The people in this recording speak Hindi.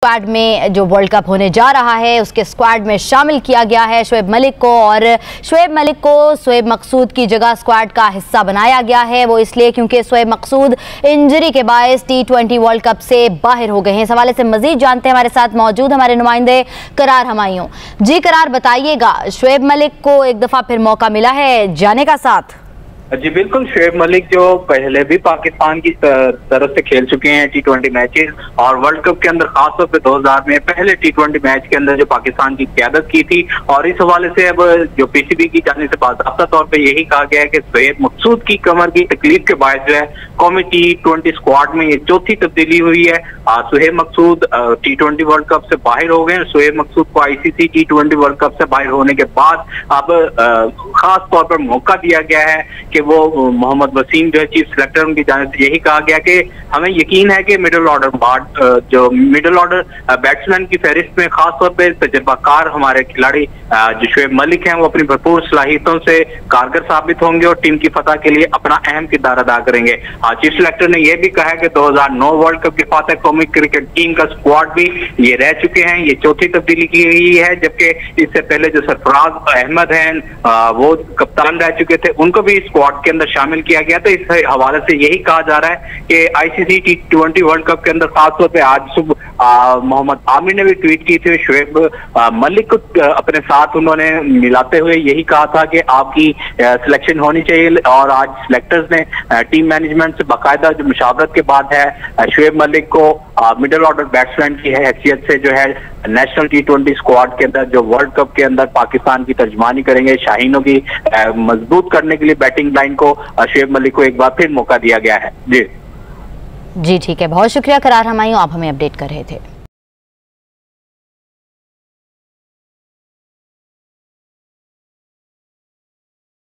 स्क्वाड में जो वर्ल्ड कप होने जा रहा है उसके स्क्वाड में शामिल किया गया है शोएब मलिक को, और शोएब मलिक को शोएब मकसूद की जगह स्क्वाड का हिस्सा बनाया गया है। वो इसलिए क्योंकि शोएब मकसूद इंजरी के बायस T20 वर्ल्ड कप से बाहर हो गए हैं। इस हवाले से मजीद जानते हैं, हमारे साथ मौजूद हमारे नुमाइंदे करार हमायूं। जी करार, बताइएगा, शोएब मलिक को एक दफा फिर मौका मिला है जाने का साथ? जी बिल्कुल, शोएब मलिक जो पहले भी पाकिस्तान की तरफ से खेल चुके हैं T20 मैचेस, और वर्ल्ड कप के अंदर खासतौर पे 2000 में पहले T20 मैच के अंदर जो पाकिस्तान की क़यादत की थी। और इस हवाले से अब जो PCB की जाने से बाकायदा तौर पे यही कहा गया है कि शोएब मकसूद की कमर की तकलीफ के बायस जो है कौमी T20 स्क्वाड में ये चौथी तब्दीली हुई है। शोएब मकसूद T20 वर्ल्ड कप से बाहर हो गए। शोएब मकसूद को ICC T20 वर्ल्ड कप से बाहर होने के बाद अब खास तौर पर मौका दिया गया है कि वो मोहम्मद वसीम जो है चीफ सिलेक्टर, उनकी जानिब से यही कहा गया कि हमें यकीन है कि मिडिल ऑर्डर बैट्समैन की फहरिस्त में खास तौर पर तजर्बाकार हमारे खिलाड़ी जो शोएब मलिक हैं वो अपनी भरपूर सलाहियतों से कारगर साबित होंगे और टीम की फतह के लिए अपना अहम किरदार अदा करेंगे। चीफ सिलेक्टर ने यह भी कहा है कि 2009 वर्ल्ड कप के फातह कौमी क्रिकेट टीम का स्क्वाड भी ये रह चुके हैं। ये चौथी तब्दीली की गई है, जबकि इससे पहले जो सरफराज अहमद हैं वो कप्तान रह चुके थे, उनको भी स्क्वाड के अंदर शामिल किया गया। तो इस हवाले से यही कहा जा रहा है कि ICC T20 वर्ल्ड कप के अंदर खासतौर पे आज सुबह मोहम्मद आमिर ने भी ट्वीट की थी, शोएब मलिक को अपने साथ उन्होंने मिलाते हुए यही कहा था कि आपकी सिलेक्शन होनी चाहिए। और आज सिलेक्टर्स ने टीम मैनेजमेंट से बाकायदा जो मुशावरत के बाद है शोएब मलिक को मिडिल ऑर्डर बैट्समैन की हैसियत से जो है नेशनल T20 स्क्वाड के अंदर जो वर्ल्ड कप के अंदर पाकिस्तान की तर्जमानी करेंगे, शाहीनों की मजबूत करने के लिए बैटिंग लाइन को शोएब मलिक को एक बार फिर मौका दिया गया है। जी ठीक है, बहुत शुक्रिया करार हमायूं, आप हमें अपडेट कर रहे थे।